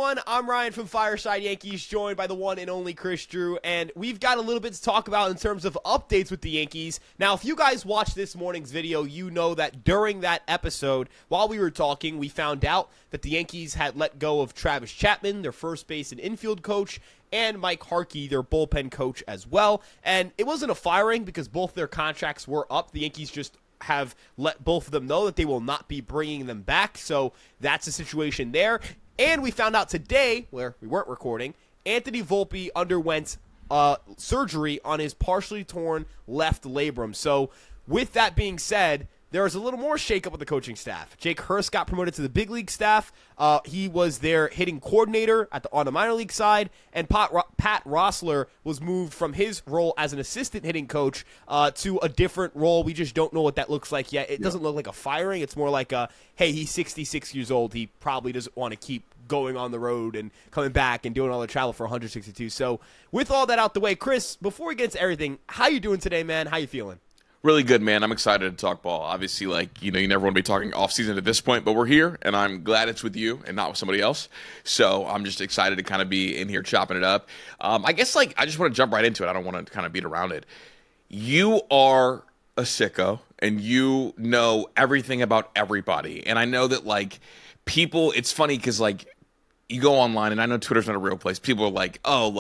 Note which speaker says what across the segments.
Speaker 1: everyone. I'm Ryan from Fireside Yankees, joined by the one and only Chris Drew, and we've got a little bit to talk about in terms of updates with the Yankees. Now, if you guys watched this morning's video, you know that during that episode, while we were talking, we found out that the Yankees had let go of Travis Chapman, their first base and infield coach, and Mike Harkey, their bullpen coach as well. And it wasn't a firing because both their contracts were up. The Yankees just have let both of them know that they will not be bringing them back, so that's the situation there. And we found out today, where we weren't recording, Anthony Volpe underwent surgery on his partially torn left labrum. So with that being said, there was a little more shakeup with the coaching staff. Jake Hurst got promoted to the big league staff. He was their hitting coordinator on the minor league side, and Pat Rossler was moved from his role as an assistant hitting coach to a different role. We just don't know what that looks like yet. It doesn't look like a firing. It's more like hey, he's 66 years old. He probably doesn't want to keep going on the road and coming back and doing all the travel for 162. So with all that out the way, Chris, before we get into everything, how you doing today, man? How you feeling?
Speaker 2: Really good, man. I'm excited to talk ball. Obviously, you never want to be talking off-season at this point, but we're here, and I'm glad it's with you and not with somebody else. So I'm just excited to kind of be in here chopping it up. I guess, I just want to jump right into it. I don't want to kind of beat around it. You are a sicko, and you know everything about everybody. And I know that, people, it's funny because, you go online, and I know Twitter's not a real place. People are like, oh,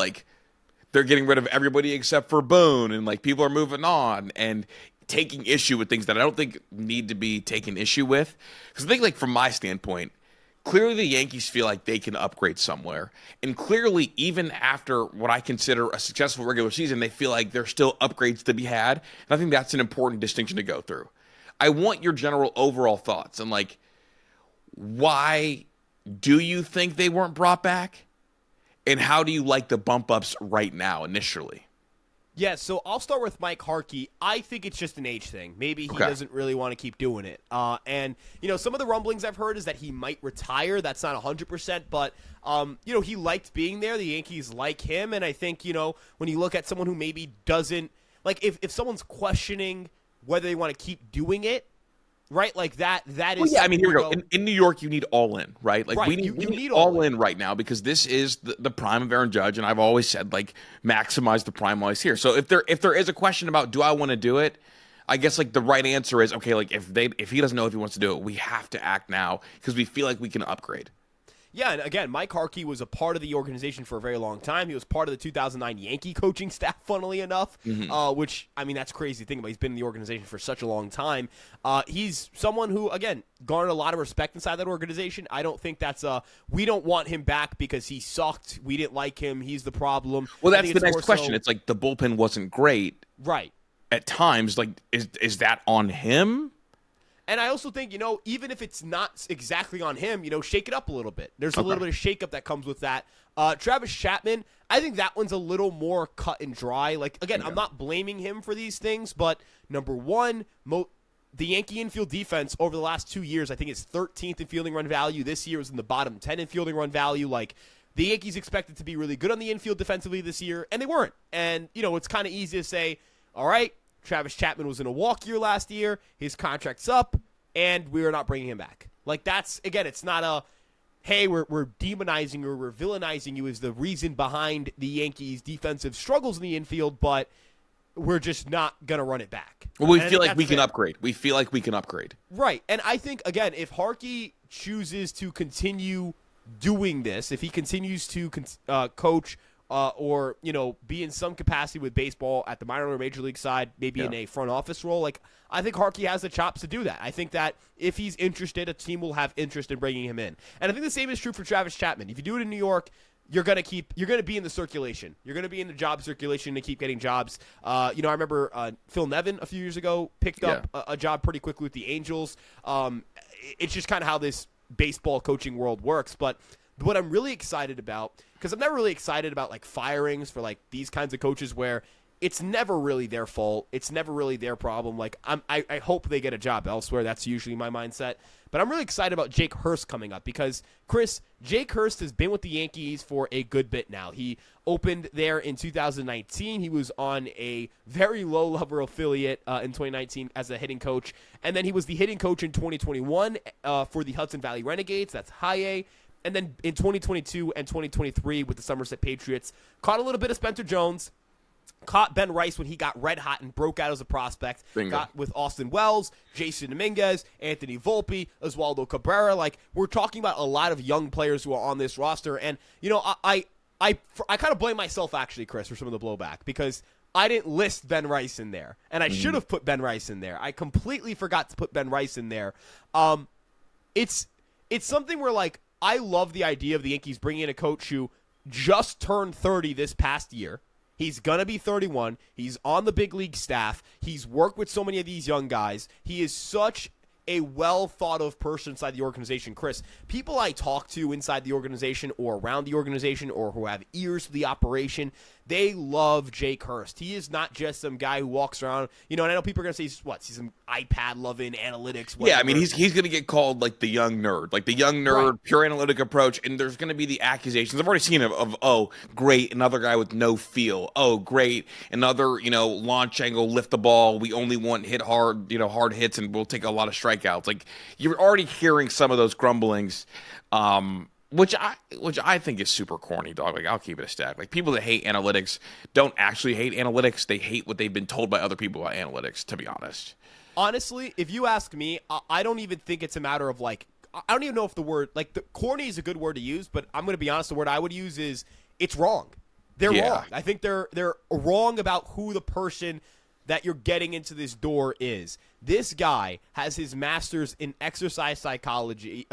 Speaker 2: they're getting rid of everybody except for Boone, and people are moving on and taking issue with things that I don't think need to be taken issue with. Because I think, from my standpoint, clearly the Yankees feel like they can upgrade somewhere. And clearly, even after what I consider a successful regular season, they feel like there's still upgrades to be had. And I think that's an important distinction to go through. I want your general overall thoughts and, why do you think they weren't brought back? And how do you like the bump-ups right now, initially?
Speaker 1: Yeah, so I'll start with Mike Harkey. I think it's just an age thing. Maybe he doesn't really want to keep doing it. And some of the rumblings I've heard is that he might retire. That's not 100%, but, he liked being there. The Yankees like him. And I think, when you look at someone who maybe doesn't, if someone's questioning whether they want to keep doing it, right, that is...
Speaker 2: Well, yeah, here we go. In New York, you need all in, right? We need all in right now because this is the prime of Aaron Judge, and I've always said, maximize the prime while he's here. So if there is a question about do I want to do it, I guess, the right answer is, okay, if he doesn't know if he wants to do it, we have to act now because we feel like we can upgrade.
Speaker 1: Yeah, and again, Mike Harkey was a part of the organization for a very long time. He was part of the 2009 Yankee coaching staff, funnily enough, which, that's crazy to think about. He's been in the organization for such a long time. He's someone who, again, garnered a lot of respect inside that organization. I don't think that's we don't want him back because he sucked. We didn't like him. He's the problem.
Speaker 2: Well, that's the next question. It's the bullpen wasn't great.
Speaker 1: Right.
Speaker 2: At times, is that on him?
Speaker 1: And I also think, even if it's not exactly on him, shake it up a little bit. There's a little bit of shake-up that comes with that. Travis Chapman, I think that one's a little more cut and dry. I'm not blaming him for these things, but number one, the Yankee infield defense over the last 2 years, I think it's 13th in fielding run value. This year was in the bottom 10 in fielding run value. The Yankees expected to be really good on the infield defensively this year, and they weren't. And, it's kind of easy to say, all right, Travis Chapman was in a walk year last year. His contract's up, and we're not bringing him back. That's, again, it's not a, hey, we're demonizing you or we're villainizing you as the reason behind the Yankees' defensive struggles in the infield, but we're just not going to run it back.
Speaker 2: Well, we feel like we can upgrade. We feel like we can upgrade.
Speaker 1: Right. And I think, again, if Harkey chooses to continue doing this, if he continues to coach or, be in some capacity with baseball at the minor or major league side, maybe in a front office role, I think Harkey has the chops to do that. I think that if he's interested, a team will have interest in bringing him in. And I think the same is true for Travis Chapman. If you do it in New York, you're going to be in the circulation. You're going to be in the job circulation to keep getting jobs. I remember Phil Nevin a few years ago picked up a job pretty quickly with the Angels. It's just kind of how this baseball coaching world works. But what I'm really excited about, because I'm never really excited about firings for these kinds of coaches where it's never really their fault. It's never really their problem. I hope they get a job elsewhere. That's usually my mindset. But I'm really excited about Jake Hurst coming up because, Chris, Jake Hurst has been with the Yankees for a good bit now. He opened there in 2019. He was on a very low-level affiliate in 2019 as a hitting coach. And then he was the hitting coach in 2021 for the Hudson Valley Renegades. That's high A. And then in 2022 and 2023 with the Somerset Patriots, caught a little bit of Spencer Jones, caught Ben Rice when he got red hot and broke out as a prospect.
Speaker 2: Bingo.
Speaker 1: Got with Austin Wells, Jason Dominguez, Anthony Volpe, Oswaldo Cabrera. Like, we're talking about a lot of young players who are on this roster. And, you know, I kind of blame myself, actually, Chris, for some of the blowback, because I didn't list Ben Rice in there. And I should have put Ben Rice in there. I completely forgot to put Ben Rice in there. It's something where, like, I love the idea of the Yankees bringing in a coach who just turned 30 this past year. He's going to be 31. He's on the big league staff. He's worked with so many of these young guys. He is such a well-thought-of person inside the organization. Chris, people I talk to inside the organization or around the organization or who have ears to the operation, they love Jake Hurst. He is not just some guy who walks around, you know, and I know people are going to say, he's some iPad-loving analytics. Whatever.
Speaker 2: Yeah, I mean, he's going to get called, like, the young nerd. Like, the young nerd, right. Pure analytic approach, and there's going to be the accusations. I've already seen of, oh, great, another guy with no feel. Oh, great, another, you know, launch angle, lift the ball. We only want hit hard, you know, hard hits, and we'll take a lot of strikeouts. Like, you're already hearing some of those grumblings, which I think is super corny, dog. Like, I'll keep it a stack. Like, people that hate analytics don't actually hate analytics. They hate what they've been told by other people about analytics, to be honest.
Speaker 1: Honestly, if you ask me, I don't even think it's a matter of, like, I don't even know if the word, like, corny is a good word to use, but I'm going to be honest, the word I would use is it's wrong. They're wrong. I think they're wrong about who the person that you're getting into this door is. This guy has his master's in exercise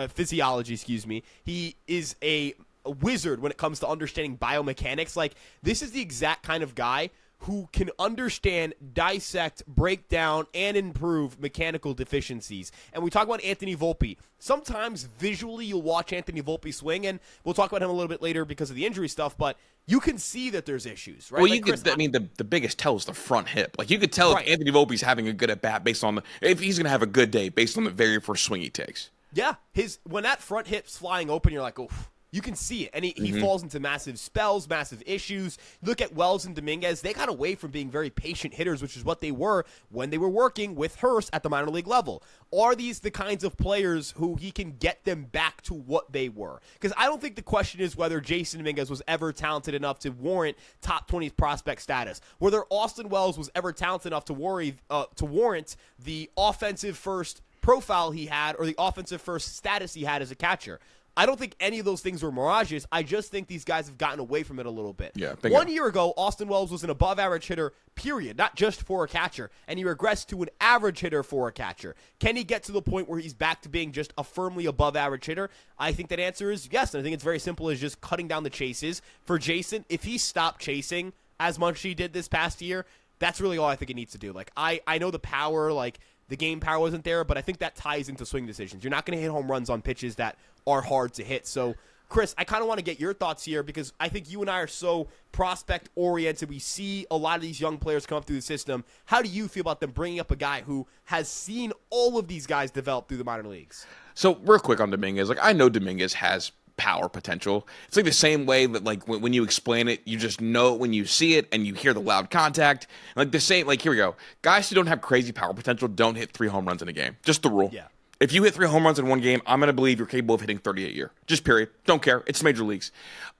Speaker 1: physiology, excuse me. He is a wizard when it comes to understanding biomechanics. Like, this is the exact kind of guy who can understand, dissect, break down, and improve mechanical deficiencies. And we talk about Anthony Volpe. Sometimes visually you'll watch Anthony Volpe swing, and we'll talk about him a little bit later because of the injury stuff, but you can see that there's issues, right?
Speaker 2: Well,
Speaker 1: like, Chris,
Speaker 2: the biggest tell is the front hip. Like, you could tell if Anthony Volpe's having a good at-bat based on if he's going to have a good day based on the very first swing he takes.
Speaker 1: Yeah, when that front hip's flying open, you're like, oof. You can see it, and he falls into massive spells, massive issues. Look at Wells and Dominguez. They got away from being very patient hitters, which is what they were when they were working with Hurst at the minor league level. Are these the kinds of players who he can get them back to what they were? Because I don't think the question is whether Jason Dominguez was ever talented enough to warrant top 20 prospect status, whether Austin Wells was ever talented enough to warrant the offensive first profile he had or the offensive first status he had as a catcher. I don't think any of those things were mirages. I just think these guys have gotten away from it a little bit.
Speaker 2: Yeah,
Speaker 1: 1 year ago, Austin Wells was an above-average hitter, period, not just for a catcher, and he regressed to an average hitter for a catcher. Can he get to the point where he's back to being just a firmly above-average hitter? I think that answer is yes, and I think it's very simple as just cutting down the chases. For Jason, if he stopped chasing as much as he did this past year, that's really all I think it needs to do. Like, I know the power, like, the game power wasn't there, but I think that ties into swing decisions. You're not going to hit home runs on pitches that are hard to hit. So, Chris, I kind of want to get your thoughts here because I think you and I are so prospect-oriented. We see a lot of these young players come up through the system. How do you feel about them bringing up a guy who has seen all of these guys develop through the minor leagues?
Speaker 2: So, real quick on Dominguez. Like, I know Dominguez has power potential. It's like the same way that, like, when you explain it, you just know it when you see it and you hear the loud contact. Like, the same, like, here we go. Guys who don't have crazy power potential don't hit 3 home runs in a game. Just the rule.
Speaker 1: Yeah.
Speaker 2: If you hit 3 home runs in one game, I'm going to believe you're capable of hitting 30 a year. Just period. Don't care. It's major leagues.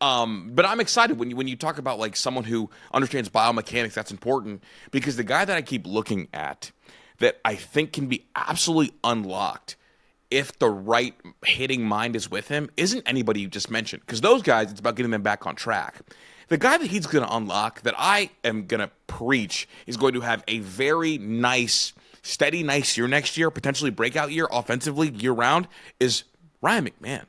Speaker 2: But I'm excited when you talk about, like, someone who understands biomechanics. That's important because the guy that I keep looking at that I think can be absolutely unlocked if the right hitting mind is with him isn't anybody you just mentioned. Because those guys, it's about getting them back on track. The guy that he's going to unlock, that I am going to preach, is going to have a very nice, steady, nice year next year, potentially breakout year offensively year-round, is Ryan McMahon.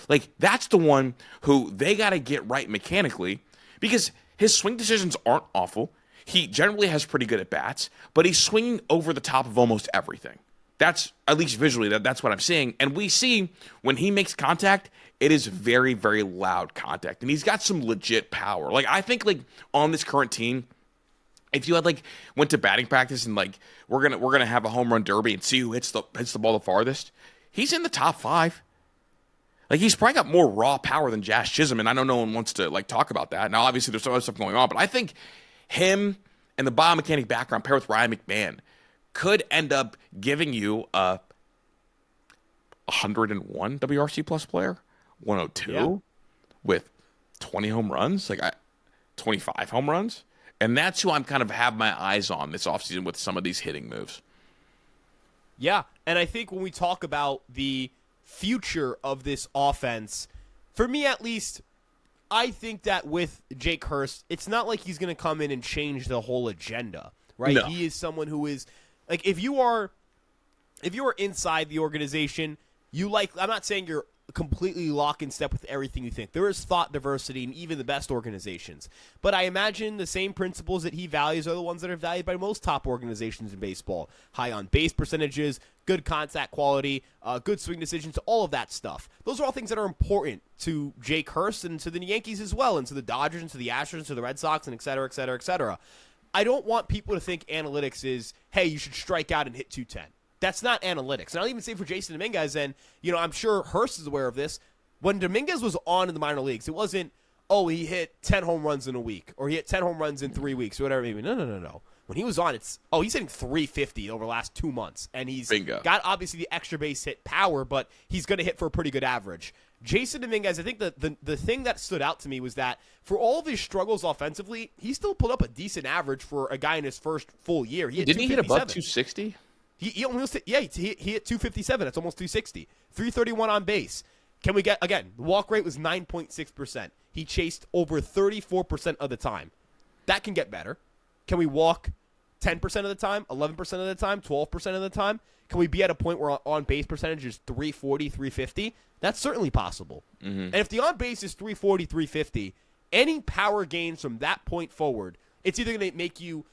Speaker 2: Like, that's the one who they got to get right mechanically because his swing decisions aren't awful. He generally has pretty good at-bats, but he's swinging over the top of almost everything. That's, at least visually, that's what I'm seeing. And we see when he makes contact, it is very, very loud contact. And he's got some legit power. Like, I think, like, on this current team, if you had, like, went to batting practice and, like, we're gonna have a home run derby and see who hits the ball the farthest, he's in the top 5. Like, he's probably got more raw power than Jazz Chisholm, and I know no one wants to, like, talk about that. Now, obviously, there's some other stuff going on, but I think him and the biomechanic background paired with Ryan McMahon could end up giving you a 101 WRC plus player 102 with 20 home runs, 25 home runs. And that's who I'm kind of have my eyes on this offseason with some of these hitting moves.
Speaker 1: Yeah, and I think when we talk about the future of this offense, for me at least, I think that with Jake Hurst, it's not like he's going to come in and change the whole agenda, right?
Speaker 2: No.
Speaker 1: He is someone who is like if you are inside the organization, I'm not saying you're completely lock in step with everything you think. There is thought diversity in even the best organizations. But I imagine the same principles that he values are the ones that are valued by most top organizations in baseball. High on base percentages, good contact quality, good swing decisions, all of that stuff. Those are all things that are important to Jake Hurst and to the Yankees as well, and to the Dodgers and to the Astros and to the Red Sox and et cetera, et cetera, et cetera. I don't want people to think analytics is, hey, you should strike out and hit 210. That's not analytics. And I'll even say for Jason Dominguez, and I'm sure Hurst is aware of this, when Dominguez was on in the minor leagues, it wasn't, he hit 10 home runs in a week, or he hit 10 home runs in 3 weeks, or whatever. Maybe. No. When he was on, he's hitting 350 over the last 2 months, and he's got obviously the extra base hit power, but he's going to hit for a pretty good average. Jason Dominguez, I think the thing that stood out to me was that for all of his struggles offensively, he still put up a decent average for a guy in his first full year.
Speaker 2: Didn't he hit above 260?
Speaker 1: He almost hit 257. That's almost 260. 331 on base. Can we get, again, the walk rate was 9.6%. He chased over 34% of the time. That can get better. Can we walk 10% of the time, 11% of the time, 12% of the time? Can we be at a point where on base percentage is 340, 350? That's certainly possible. Mm-hmm. And if the on base is 340, 350, any power gains from that point forward, it's either going to make you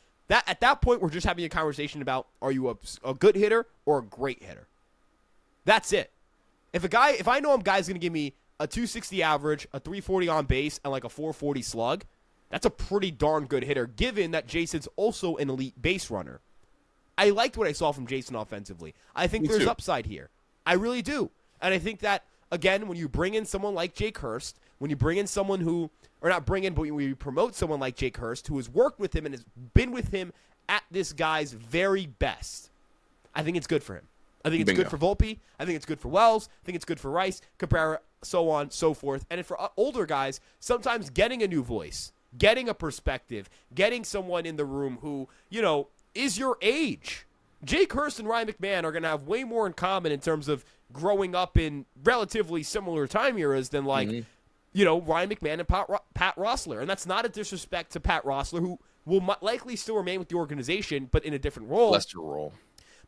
Speaker 1: at that point, we're just having a conversation about, are you a good hitter or a great hitter? That's it. If I know a guy's going to give me a 260 average, a 340 on base, and like a 440 slug, that's a pretty darn good hitter, given that Jason's also an elite base runner. I liked what I saw from Jason offensively. I think there's upside here. I really do. And I think that, again, when you bring in someone like Jake Hurst, when you bring in someone who, or not bring in, but when you promote someone like Jake Hurst, who has worked with him and has been with him at this guy's very best, I think it's good for him. I think it's good for Volpe. I think it's good for Wells. I think it's good for Rice, Cabrera, so on, so forth. And for older guys, sometimes getting a new voice, getting a perspective, getting someone in the room who, is your age. Jake Hurst and Ryan McMahon are going to have way more in common in terms of growing up in relatively similar time eras than Ryan McMahon and Pat Rossler. And that's not a disrespect to Pat Rossler, who will likely still remain with the organization, but in a different role.
Speaker 2: Lesser role.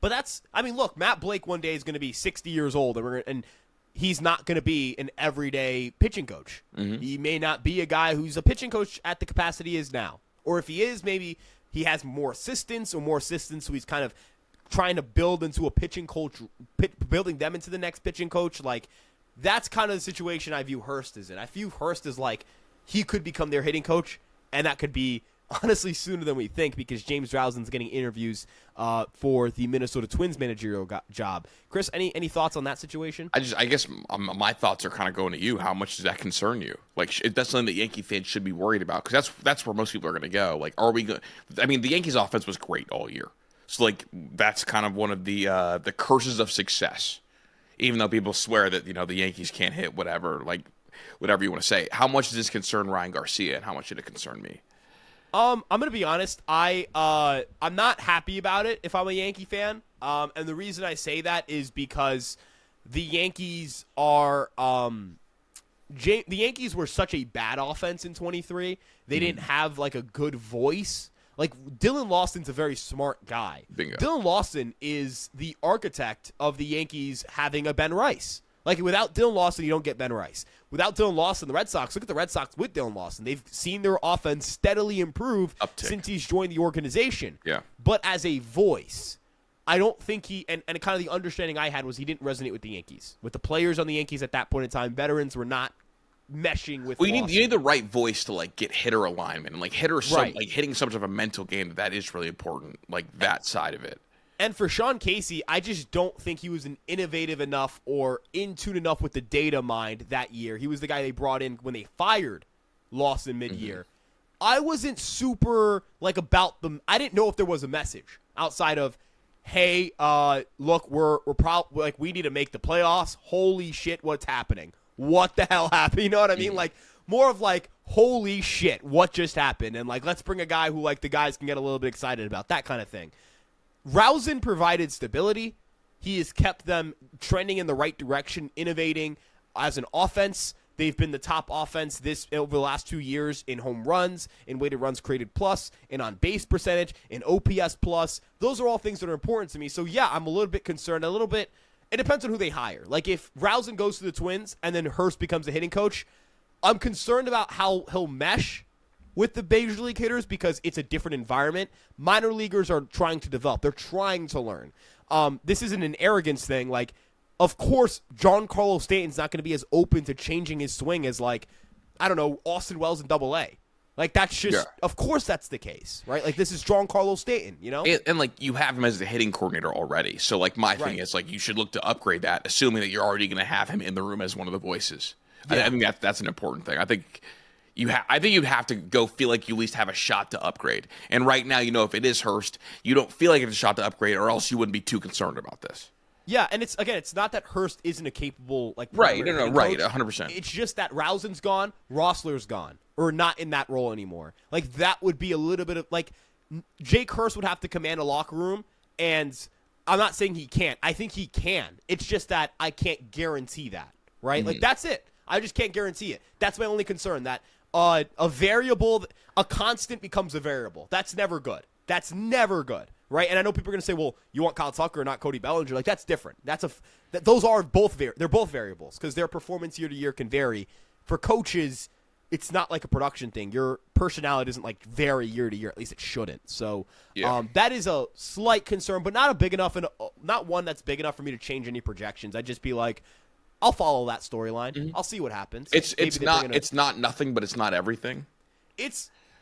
Speaker 1: But look, Matt Blake one day is going to be 60 years old, and he's not going to be an everyday pitching coach. Mm-hmm. He may not be a guy who's a pitching coach at the capacity he is now. Or if he is, maybe he has more assistants, so he's kind of trying to build into a pitching coach, building them into the next pitching coach. Like, that's kind of the situation I view Hurst as in. I view Hurst as like he could become their hitting coach, and that could be honestly sooner than we think, because James Drowson's getting interviews for the Minnesota Twins managerial job. Chris, any thoughts on that situation?
Speaker 2: I guess my thoughts are kind of going to you. How much does that concern you? Like, that's something that Yankee fans should be worried about, because that's where most people are going to go. Like, are we going? I mean, the Yankees' offense was great all year, so like that's kind of one of the curses of success. Even though people swear that the Yankees can't hit whatever you want to say. How much does this concern Ryan Garcia, and how much should it concern me?
Speaker 1: I'm gonna be honest. I'm not happy about it if I'm a Yankee fan. And the reason I say that is because the Yankees are the Yankees were such a bad offense in 23. They didn't have like a good voice. Like, Dylan Lawson's a very smart guy.
Speaker 2: Bingo.
Speaker 1: Dylan Lawson is the architect of the Yankees having a Ben Rice. Like, without Dylan Lawson, you don't get Ben Rice. Without Dylan Lawson, the Red Sox, look at the Red Sox with Dylan Lawson. They've seen their offense steadily improve since he's joined the organization.
Speaker 2: Yeah.
Speaker 1: But as a voice, I don't think and kind of the understanding I had was he didn't resonate with the Yankees. With the players on the Yankees at that point in time, veterans were not meshing with
Speaker 2: you need the right voice to like get hitter alignment, and like hitting so much of a mental game that is really important, like that side of it.
Speaker 1: And for Sean Casey, I just don't think he was an innovative enough or in tune enough with the data mind that year. He was the guy they brought in when they fired Lawson mid-year. Mm-hmm. I wasn't super about them. I didn't know if there was a message outside of, hey, look, we're probably we need to make the playoffs. Holy shit, what's happening? what the hell happened? You know what I mean? Like, more of like, holy shit, what just happened? And like, let's bring a guy who like the guys can get a little bit excited about, that kind of thing. Rousing provided stability. He has kept them trending in the right direction, innovating as an offense. They've been the top offense over the last 2 years in home runs, in weighted runs created plus, in on-base percentage, in OPS plus. Those are all things that are important to me. So, yeah, I'm a little bit concerned. It depends on who they hire. Like, if Rousing goes to the Twins and then Hurst becomes the hitting coach, I'm concerned about how he'll mesh with the major league hitters because it's a different environment. Minor leaguers are trying to develop. They're trying to learn. This isn't an arrogance thing. Like, of course, Giancarlo Stanton's not going to be as open to changing his swing as, like, I don't know, Austin Wells in Double-A. Like, that's just, of course that's the case, right? Like, this is Giancarlo Stanton, you know?
Speaker 2: And, like, you have him as the hitting coordinator already. So, like, my thing is, like, you should look to upgrade that, assuming that you're already going to have him in the room as one of the voices. Yeah. I think that's an important thing. I think you'd have to go feel like you at least have a shot to upgrade. And right now, you know, if it is Hurst, you don't feel like it's a shot to upgrade, or else you wouldn't be too concerned about this.
Speaker 1: Yeah, and it's not that Hurst isn't a capable, like,
Speaker 2: right, 100%.
Speaker 1: It's just that Rousing's gone, Rossler's gone, or not in that role anymore. Like, that would be a little bit of, like, Jake Hurst would have to command a locker room, and I'm not saying he can't. I think he can. It's just that I can't guarantee that, right? Mm-hmm. Like, that's it. I just can't guarantee it. That's my only concern, that a constant becomes a variable. That's never good. That's never good. Right, and I know people are going to say, "Well, you want Kyle Tucker, not Cody Bellinger." Like, that's different. Those are both they're both variables because their performance year to year can vary. For coaches, it's not like a production thing. Your personality doesn't like vary year to year. At least it shouldn't. So that is a slight concern, but not a big enough, and not one that's big enough for me to change any projections. I'd just be like, I'll follow that storyline. Mm-hmm. I'll see what happens.
Speaker 2: It's not nothing, but it's not everything.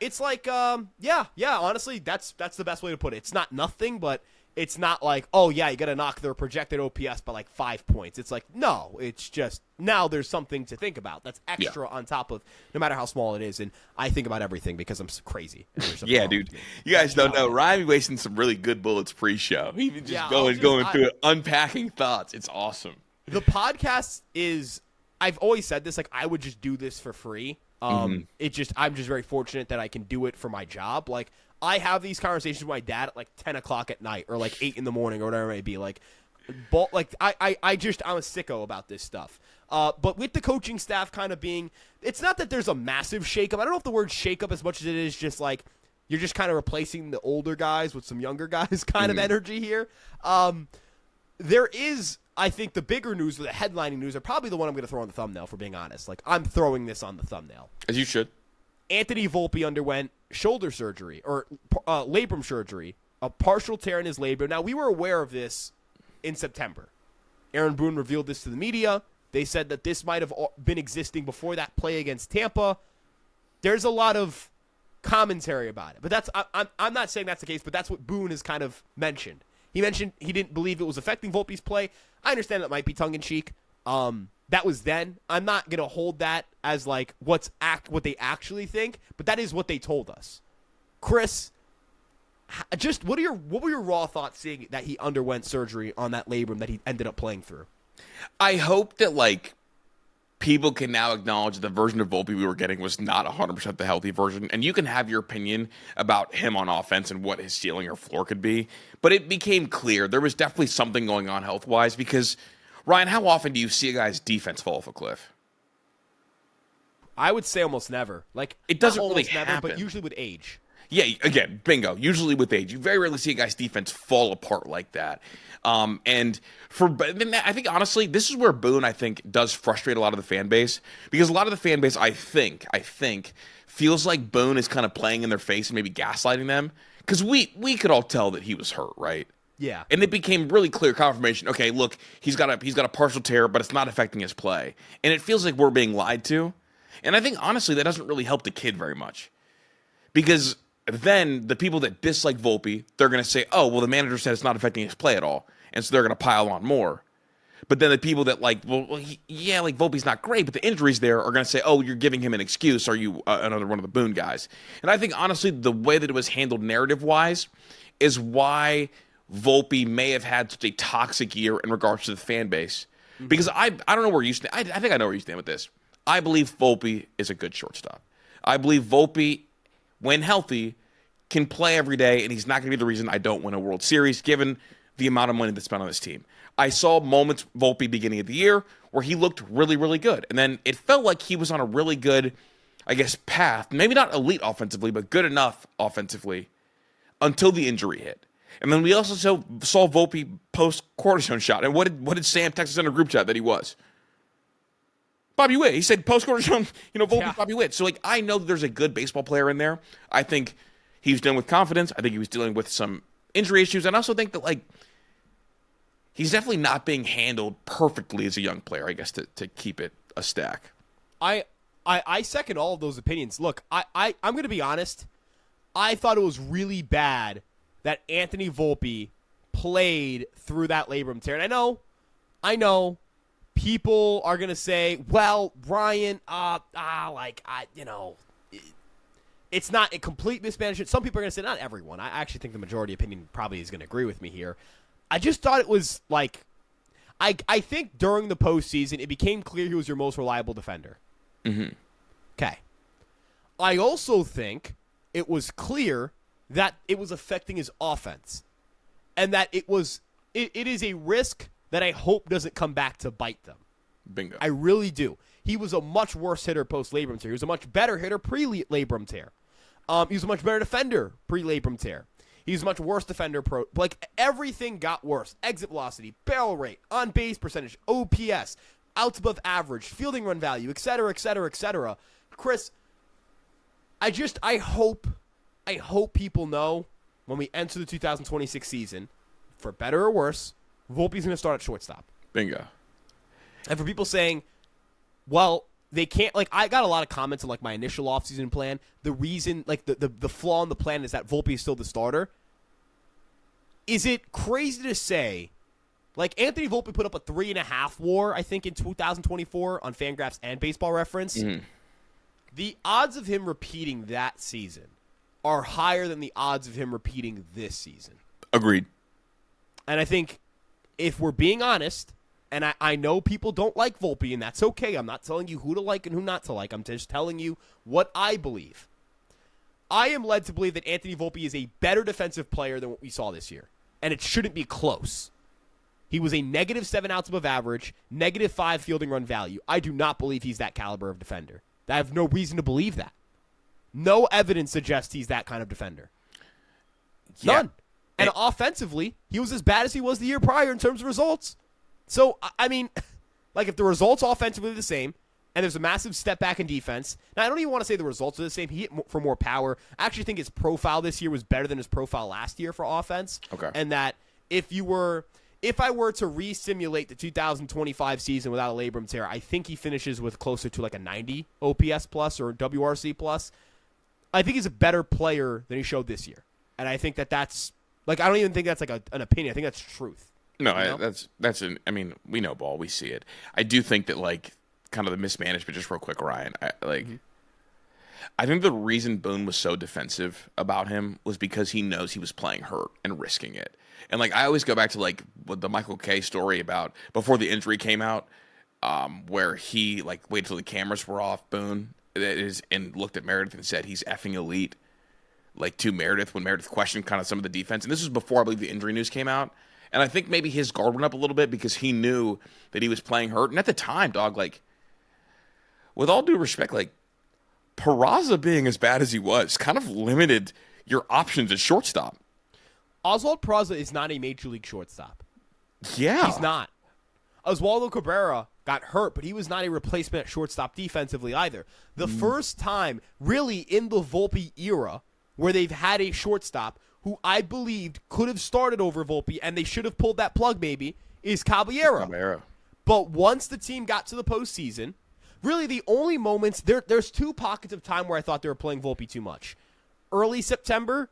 Speaker 1: It's like, honestly, that's the best way to put it. It's not nothing, but it's not like, oh, yeah, you got to knock their projected OPS by like 5 points. It's like, no, it's just now there's something to think about. That's extra on top of no matter how small it is. And I think about everything because I'm crazy.
Speaker 2: Yeah, dude. You guys don't know. Ryan be wasting some really good bullets pre-show. Even just going through it, unpacking thoughts. It's awesome.
Speaker 1: The podcast is, I've always said this, like, I would just do this for free. I'm just very fortunate that I can do it for my job. Like, I have these conversations with my dad at like 10 o'clock at night or like 8 in the morning or whatever it may be. I'm a sicko about this stuff. But with the coaching staff kind of being, it's not that there's a massive shakeup. I don't know if the word shakeup as much as it is just like you're just kind of replacing the older guys with some younger guys kind of energy here. There is, I think, the bigger news or the headlining news are probably the one I'm going to throw on the thumbnail, for being honest. Like, I'm throwing this on the thumbnail.
Speaker 2: As you should.
Speaker 1: Anthony Volpe underwent shoulder surgery, or labrum surgery, a partial tear in his labrum. Now, we were aware of this in September. Aaron Boone revealed this to the media. They said that this might have been existing before that play against Tampa. There's a lot of commentary about it. But I'm not saying that's the case, but that's what Boone has kind of mentioned. He mentioned he didn't believe it was affecting Volpe's play. I understand that might be tongue-in-cheek. That was then. I'm not going to hold that as like what they actually think, but that is what they told us. Chris, just what were your raw thoughts seeing that he underwent surgery on that labrum that he ended up playing through?
Speaker 2: I hope that, like, people can now acknowledge the version of Volpe we were getting was not 100% the healthy version. And you can have your opinion about him on offense and what his ceiling or floor could be. But it became clear there was definitely something going on health-wise because, Ryan, how often do you see a guy's defense fall off a cliff?
Speaker 1: I would say almost never. Like,
Speaker 2: it doesn't really happen.
Speaker 1: Never, but usually with age.
Speaker 2: Yeah, again, bingo. Usually with age. You very rarely see a guy's defense fall apart like that. And I think, honestly, this is where Boone, I think, does frustrate a lot of the fan base. Because a lot of the fan base, I think, feels like Boone is kind of playing in their face and maybe gaslighting them. Because we could all tell that he was hurt, right?
Speaker 1: Yeah.
Speaker 2: And it became really clear confirmation. Okay, look, he's got a partial tear, but it's not affecting his play. And it feels like we're being lied to. And I think, honestly, that doesn't really help the kid very much. Because then the people that dislike Volpe, they're going to say, oh, well, the manager said it's not affecting his play at all. And so they're going to pile on more. But then the people that like, Volpe's not great, but the injuries there are going to say, oh, you're giving him an excuse. Are you another one of the Boone guys? And I think, honestly, the way that it was handled narrative-wise is why Volpe may have had such a toxic year in regards to the fan base. Because I don't know where you stand. I think I know where you stand with this. I believe Volpe is a good shortstop. I believe Volpe, when healthy, can play every day, and he's not going to be the reason I don't win a World Series, given the amount of money that's spent on this team. I saw moments, Volpe, beginning of the year, where he looked really, really good. And then it felt like he was on a really good, I guess, path. Maybe not elite offensively, but good enough offensively until the injury hit. And then we also saw Volpe post-cortisone shot. And what did Sam text us in a group chat that he was? Bobby Witt. He said post-cortisone, Volpe, Bobby Witt. So, I know that there's a good baseball player in there. I think he was dealing with confidence. I think he was dealing with some injury issues. And I also think that, he's definitely not being handled perfectly as a young player, I guess, to keep it a stack.
Speaker 1: I second all of those opinions. Look, I'm going to be honest. I thought it was really bad that Anthony Volpe played through that labrum tear. And I know people are going to say, well, Ryan, it's not a complete mismanagement. Some people are going to say, not everyone. I actually think the majority opinion probably is going to agree with me here. I just thought it was I think during the postseason, it became clear he was your most reliable defender.
Speaker 2: Mm-hmm.
Speaker 1: Okay. I also think it was clear that it was affecting his offense, and that it is a risk that I hope doesn't come back to bite them.
Speaker 2: Bingo.
Speaker 1: I really do. He was a much worse hitter post-labrum tear. He was a much better hitter pre-labrum tear. He was a much better defender pre-labrum tear. He's a much worse defender. Everything got worse. Exit velocity, barrel rate, on-base percentage, OPS, outs above average, fielding run value, et cetera, et cetera, et cetera. Chris, I hope people know when we enter the 2026 season, for better or worse, Volpe's going to start at shortstop.
Speaker 2: Bingo.
Speaker 1: And for people saying, well, they can't, I got a lot of comments on, my initial offseason plan. The reason, the flaw in the plan is that Volpe is still the starter. Is it crazy to say, Anthony Volpe put up a 3.5 WAR, I think, in 2024 on Fangraphs and Baseball Reference?
Speaker 2: Mm-hmm.
Speaker 1: The odds of him repeating that season are higher than the odds of him repeating this season.
Speaker 2: Agreed.
Speaker 1: And I think if we're being honest, and I know people don't like Volpe, and that's okay. I'm not telling you who to like and who not to like. I'm just telling you what I believe. I am led to believe that Anthony Volpe is a better defensive player than what we saw this year. And it shouldn't be close. He was a -7 outs above average, -5 fielding run value. I do not believe he's that caliber of defender. I have no reason to believe that. No evidence suggests he's that kind of defender. None. And offensively, he was as bad as he was the year prior in terms of results. So, I mean, if the results offensively are the same, and there's a massive step back in defense, now I don't even want to say the results are the same. He hit for more power. I actually think his profile this year was better than his profile last year for offense.
Speaker 2: Okay.
Speaker 1: And that if I were to re-simulate the 2025 season without a labrum tear, I think he finishes with closer to a 90 OPS plus or WRC plus. I think he's a better player than he showed this year. And I think that's, I don't even think that's an opinion. I think that's truth.
Speaker 2: No, we know ball. We see it. I do think that, kind of the mismanagement, just real quick, Ryan, I think the reason Boone was so defensive about him was because he knows he was playing hurt and risking it. And, I always go back to, the Michael Kay story about before the injury came out, where he, waited till the cameras were off, Boone, and looked at Meredith and said he's effing elite, to Meredith when Meredith questioned kind of some of the defense. And this was before, I believe, the injury news came out. And I think maybe his guard went up a little bit because he knew that he was playing hurt. And at the time, dog, with all due respect, Peraza being as bad as he was kind of limited your options at shortstop.
Speaker 1: Oswald Peraza is not a major league shortstop.
Speaker 2: Yeah.
Speaker 1: He's not. Oswaldo Cabrera got hurt, but he was not a replacement at shortstop defensively either. The first time, really, in the Volpe era, where they've had a shortstop who I believed could have started over Volpe, and they should have pulled that plug maybe, is Caballero. But once the team got to the postseason, really the only moments, there's two pockets of time where I thought they were playing Volpe too much. Early September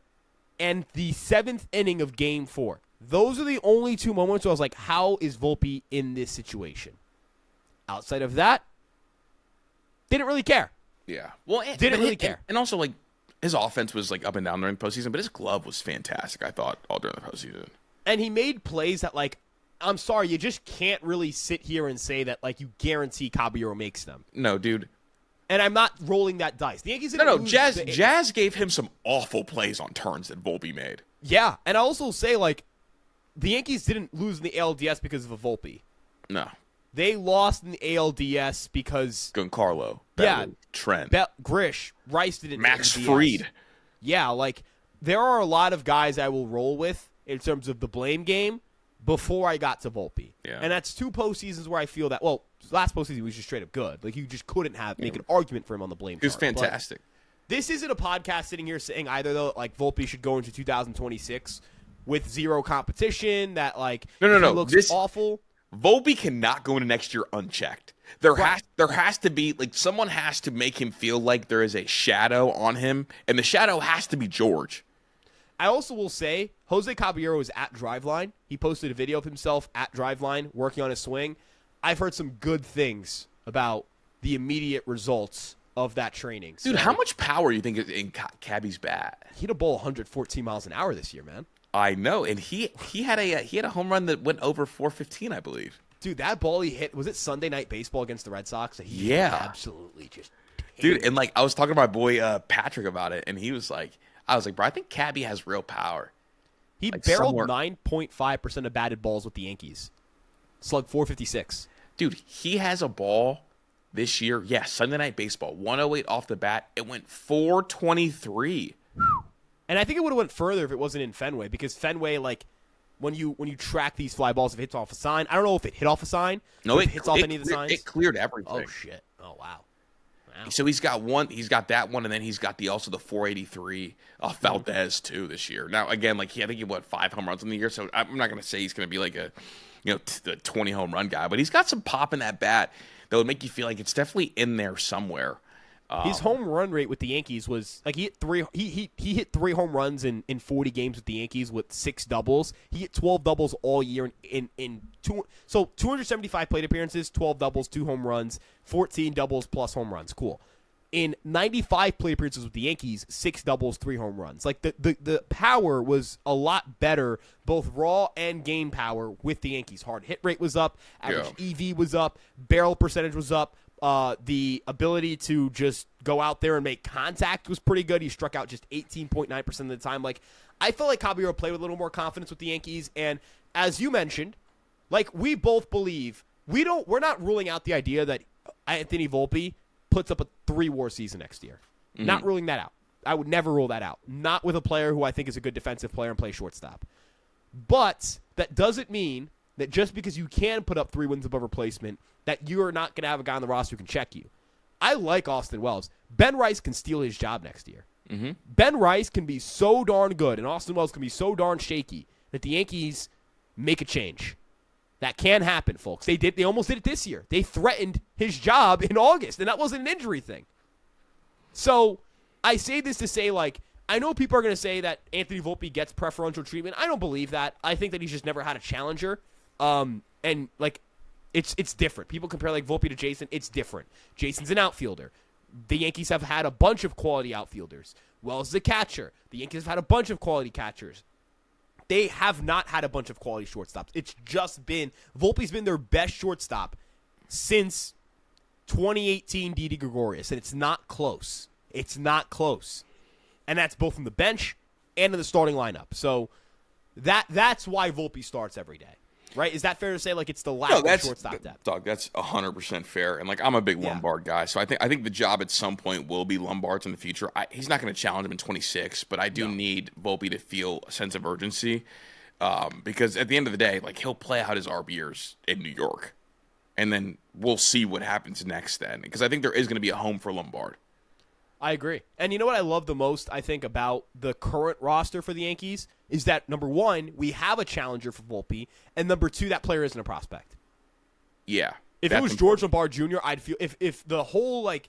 Speaker 1: and the 7th inning of Game 4. Those are the only two moments where I was like, how is Volpe in this situation? Outside of that, didn't really care.
Speaker 2: Yeah. Well,
Speaker 1: didn't really care.
Speaker 2: And also, his offense was, up and down during the postseason, but his glove was fantastic, I thought, all during the postseason.
Speaker 1: And he made plays that, I'm sorry, you just can't really sit here and say that like you guarantee Caballero makes them.
Speaker 2: No, dude.
Speaker 1: And I'm not rolling that dice. The Yankees didn't lose
Speaker 2: Jazz gave him some awful plays on turns that Volpe made.
Speaker 1: Yeah, and I also say like the Yankees didn't lose in the ALDS because of a Volpe.
Speaker 2: No.
Speaker 1: They lost in the ALDS because
Speaker 2: Giancarlo, Bellew, Trent,
Speaker 1: Grish, Rice didn't.
Speaker 2: Max Fried.
Speaker 1: Yeah, like there are a lot of guys I will roll with in terms of the blame game before I got to Volpe.
Speaker 2: Yeah.
Speaker 1: And that's 2 postseasons where I feel that. Well, last postseason he was just straight up good. Like you just couldn't make an argument for him on the blame.
Speaker 2: He was fantastic.
Speaker 1: But this isn't a podcast sitting here saying either though like Volpe should go into 2026 with zero competition. That like
Speaker 2: no.
Speaker 1: looks awful.
Speaker 2: Volpe cannot go into next year unchecked. There has to be like someone has to make him feel like there is a shadow on him, and the shadow has to be George.
Speaker 1: I also will say Jose Caballero is at Driveline. He posted a video of himself at Driveline working on his swing. I've heard some good things about the immediate results of that training.
Speaker 2: Dude, how much power do you think is in Cabby's bat?
Speaker 1: He hit a ball 114 miles an hour this year, man.
Speaker 2: I know, and he had a home run that went over 415, I believe.
Speaker 1: Dude, that ball he hit, was it Sunday Night Baseball against the Red Sox? Absolutely just.
Speaker 2: Dude, and like I was talking to my boy Patrick about it, and he was like, I was like, bro, I think Cabby has real power.
Speaker 1: He barreled 9.5% of batted balls with the Yankees. Slugged 456.
Speaker 2: Dude, he has a ball this year. Yeah, Sunday Night Baseball, 108 off the bat. It went 423.
Speaker 1: And I think it would have went further if it wasn't in Fenway, because Fenway, like, when you track these fly balls, if it hits off a sign, I don't know if it hit off a sign.
Speaker 2: No, it
Speaker 1: hits off any of the signs.
Speaker 2: It cleared everything.
Speaker 1: Oh shit! Oh wow.
Speaker 2: So he's got one. He's got that one, and then he's got the 483 Valdez too this year. Now again, like I think he won 5 home runs in the year. So I'm not going to say he's going to be like a, the 20 home run guy, but he's got some pop in that bat that would make you feel like it's definitely in there somewhere.
Speaker 1: His home run rate with the Yankees was like he hit 3. He hit 3 home runs in 40 games with the Yankees with 6 doubles. He hit 12 doubles all year in 275 plate appearances, 12 doubles, 2 home runs, 14 doubles plus home runs. Cool. In 95 plate appearances with the Yankees, 6 doubles, 3 home runs. Like the power was a lot better, both raw and game power with the Yankees. Hard hit rate was up, average EV was up, barrel percentage was up. The ability to just go out there and make contact was pretty good. He struck out just 18.9% of the time. Like, I felt like Caballero played with a little more confidence with the Yankees. And as you mentioned, like we both believe, we're not ruling out the idea that Anthony Volpe puts up a 3-WAR season next year. Mm-hmm. Not ruling that out. I would never rule that out. Not with a player who I think is a good defensive player and play shortstop. But that doesn't mean that just because you can put up 3 wins above replacement, that you're not going to have a guy on the roster who can check you. I like Austin Wells. Ben Rice can steal his job next year. Mm-hmm. Ben Rice can be so darn good, and Austin Wells can be so darn shaky that the Yankees make a change. That can happen, folks. They almost did it this year. They threatened his job in August, and that wasn't an injury thing. So I say this to say, like, I know people are going to say that Anthony Volpe gets preferential treatment. I don't believe that. I think that he's just never had a challenger. And like, it's different. People compare like Volpe to Jason. It's different. Jason's an outfielder. The Yankees have had a bunch of quality outfielders. Wells is a catcher. The Yankees have had a bunch of quality catchers. They have not had a bunch of quality shortstops. It's just been Volpe's been their best shortstop since 2018 Didi Gregorius, and it's not close. It's not close. And that's both from the bench and in the starting lineup. So that's why Volpe starts every day. Right? Is that fair to say? Like, it's the lack of shortstop depth.
Speaker 2: Dog, that's 100% fair. And, like, I'm a big Lombard guy. So I think the job at some point will be Lombard's in the future. He's not going to challenge him in 26, but I do need Volpe to feel a sense of urgency because at the end of the day, like, he'll play out his RB years in New York. And then we'll see what happens next then because I think there is going to be a home for Lombard.
Speaker 1: I agree. And you know what I love the most, I think, about the current roster for the Yankees is that, number one, we have a challenger for Volpe, and number two, that player isn't a prospect.
Speaker 2: Yeah.
Speaker 1: If it was George Lombard Jr., I'd feel if the whole, like,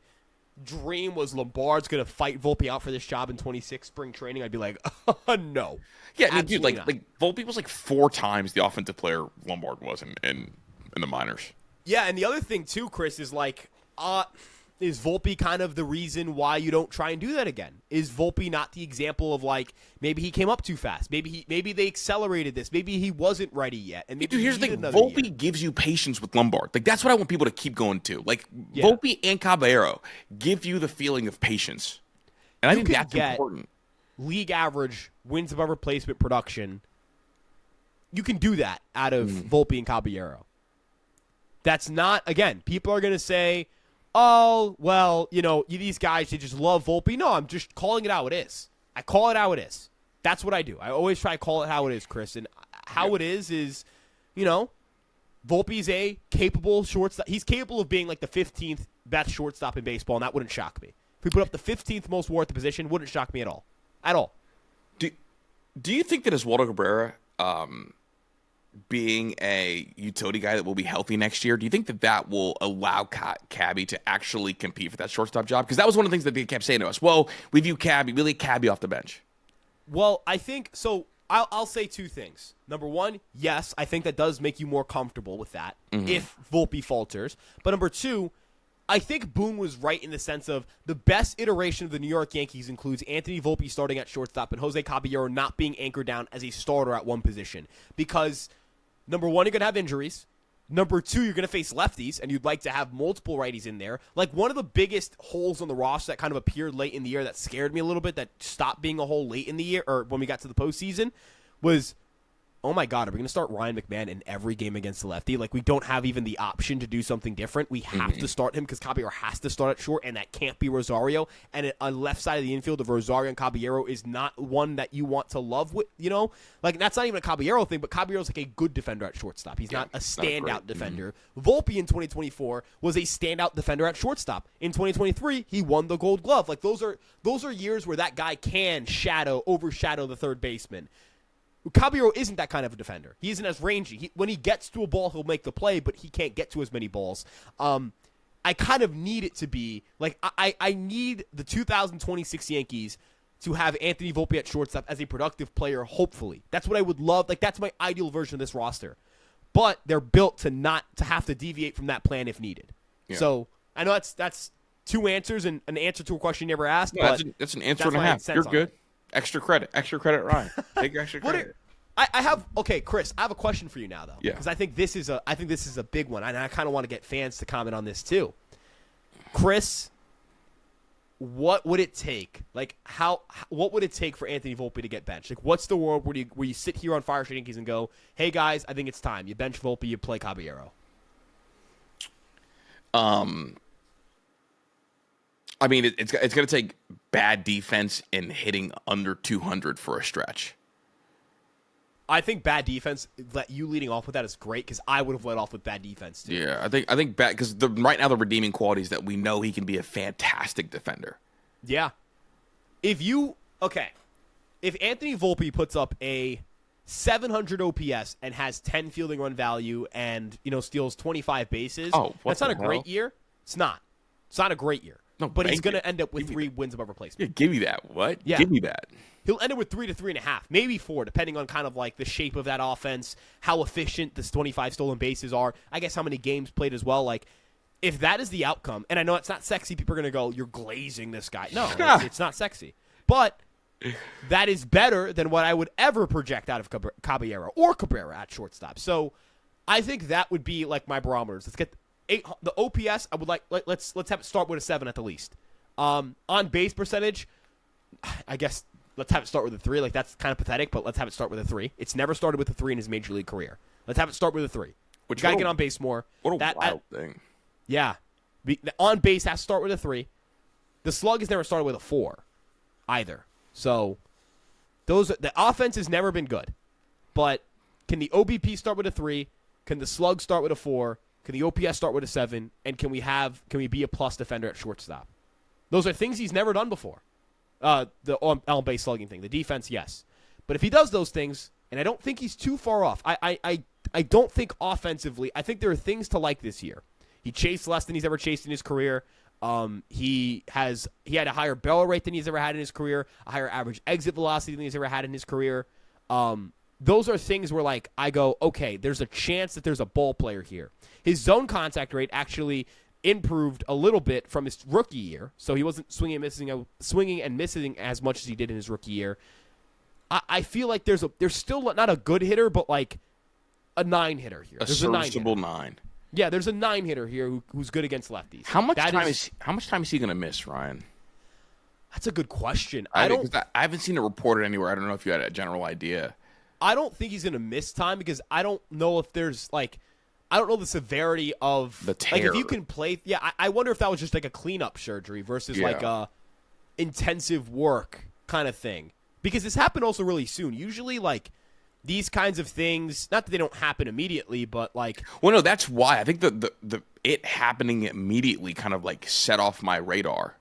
Speaker 1: dream was Lombard's going to fight Volpe out for this job in 26 spring training, I'd be like, no.
Speaker 2: Yeah, I mean, dude, like Volpe was like 4 times the offensive player Lombard was in the minors.
Speaker 1: Yeah, and the other thing, too, Chris, is like, Is Volpe kind of the reason why you don't try and do that again? Is Volpe not the example of, like, maybe he came up too fast? Maybe they accelerated this. Maybe he wasn't ready yet. And maybe
Speaker 2: here's the thing. Volpe gives you patience with Lombard. Like, that's what I want people to keep going to. Like, Volpe and Caballero give you the feeling of patience. And I think that's important.
Speaker 1: League average wins above replacement production. You can do that out of Volpe and Caballero. That's not, again, people are going to say, oh, well, these guys, they just love Volpe. No, I'm just calling it how it is. I call it how it is. That's what I do. I always try to call it how it is, Chris. And how it is, Volpe's a capable shortstop. He's capable of being like the 15th best shortstop in baseball, and that wouldn't shock me. If we put up the 15th most WAR at the position, wouldn't shock me at all. At all.
Speaker 2: Do you think that Oswaldo Cabrera, being a utility guy that will be healthy next year, do you think that will allow Cabby to actually compete for that shortstop job? Because that was one of the things that they kept saying to us. Well, we view Cabby, we leave Cabby off the bench.
Speaker 1: Well, I think so. I'll say two things. Number one, yes, I think that does make you more comfortable with that if Volpe falters. But number two, I think Boone was right in the sense of the best iteration of the New York Yankees includes Anthony Volpe starting at shortstop and Jose Caballero not being anchored down as a starter at one position. Because, number one, you're going to have injuries. Number two, you're going to face lefties, and you'd like to have multiple righties in there. Like, one of the biggest holes on the roster that kind of appeared late in the year that scared me a little bit, that stopped being a hole late in the year, or when we got to the postseason, was, oh my God, are we going to start Ryan McMahon in every game against the lefty? Like, we don't have even the option to do something different. We have to start him because Caballero has to start at short, and that can't be Rosario. And on left side of the infield of Rosario and Caballero is not one that you want to love with, Like, that's not even a Caballero thing, but Caballero's like a good defender at shortstop. He's not a standout defender. Volpe in 2024 was a standout defender at shortstop. In 2023, he won the Gold Glove. Like, those are years where that guy can overshadow the third baseman. Caballero isn't that kind of a defender. He isn't as rangy. When he gets to a ball, he'll make the play, but he can't get to as many balls. I kind of need it to be, like, I need the 2026 Yankees to have Anthony Volpe at shortstop as a productive player, hopefully. That's what I would love. Like, that's my ideal version of this roster. But they're built to not to have to deviate from that plan if needed. Yeah. So, I know that's two answers and an answer to a question you never asked.
Speaker 2: No, that's an answer and a half. You're good. Extra credit, Ryan. Take your extra credit.
Speaker 1: Chris, I have a question for you now, though.
Speaker 2: Yeah.
Speaker 1: Because I think this is a big one, and I kind of want to get fans to comment on this too. Chris, what would it take? Like, what would it take for Anthony Volpe to get benched? Like, what's the world where you sit here on Fireside Yankees and go, hey guys, I think it's time. You bench Volpe, you play Caballero.
Speaker 2: I mean, it's going to take bad defense and hitting under 200 for a stretch.
Speaker 1: I think bad defense, you leading off with that is great because I would have led off with bad defense too.
Speaker 2: Yeah, I think bad because right now the redeeming quality is that we know he can be a fantastic defender.
Speaker 1: Yeah. If Anthony Volpe puts up a 700 OPS and has 10 fielding run value and steals 25 bases, that's not a great year. It's not. It's not a great year. No, but he's going to end up with 3 wins above replacement.
Speaker 2: Yeah, give me that. What?
Speaker 1: Yeah.
Speaker 2: Give me that.
Speaker 1: He'll end up with 3 to 3.5, maybe 4, depending on kind of like the shape of that offense, how efficient the 25 stolen bases are, I guess how many games played as well. Like, if that is the outcome, and I know it's not sexy, people are going to go, you're glazing this guy. No, it's not sexy. But that is better than what I would ever project out of Caballero or Cabrera at shortstop. So I think that would be like my barometers. Let's get the OPS. I would let's have it start with a 7 at the least. On base percentage, I guess let's have it start with a 3. Like, that's kind of pathetic, but let's have it start with a 3. It's never started with a 3 in his major league career. Let's have it start with a 3. You got to get on base more.
Speaker 2: What a wild thing.
Speaker 1: Yeah. On base has to start with a 3. The slug has never started with a 4 either. So the offense has never been good. But can the OBP start with a 3? Can the slug start with a 4? Can the OPS start with a 7? And can we be a plus defender at shortstop? Those are things he's never done before. The on-base slugging thing. The defense, yes. But if he does those things, and I don't think he's too far off, I don't think offensively, I think there are things to like this year. He chased less than he's ever chased in his career. He had a higher barrel rate than he's ever had in his career, a higher average exit velocity than he's ever had in his career. Those are things where, like, I go, okay, there's a chance that there's a ball player here. His zone contact rate actually improved a little bit from his rookie year, so he wasn't swinging and missing as much as he did in his rookie year. I feel like there's still not a good hitter, but like a 9-hitter here.
Speaker 2: There's a serviceable 9.
Speaker 1: Yeah, there's a 9-hitter here who's good against lefties.
Speaker 2: How much time is he going to miss, Ryan?
Speaker 1: That's a good question.
Speaker 2: I haven't seen it reported anywhere. I don't know if you had a general idea.
Speaker 1: I don't think he's going to miss time because I don't know if there's like. I don't know the severity of
Speaker 2: the tear.
Speaker 1: Like if you can play. Yeah, I wonder if that was just like a cleanup surgery versus like a intensive work kind of thing. Because this happened also really soon. Usually, like these kinds of things, not that they don't happen immediately, but like.
Speaker 2: Well, no, that's why I think the it happening immediately kind of like set off my radar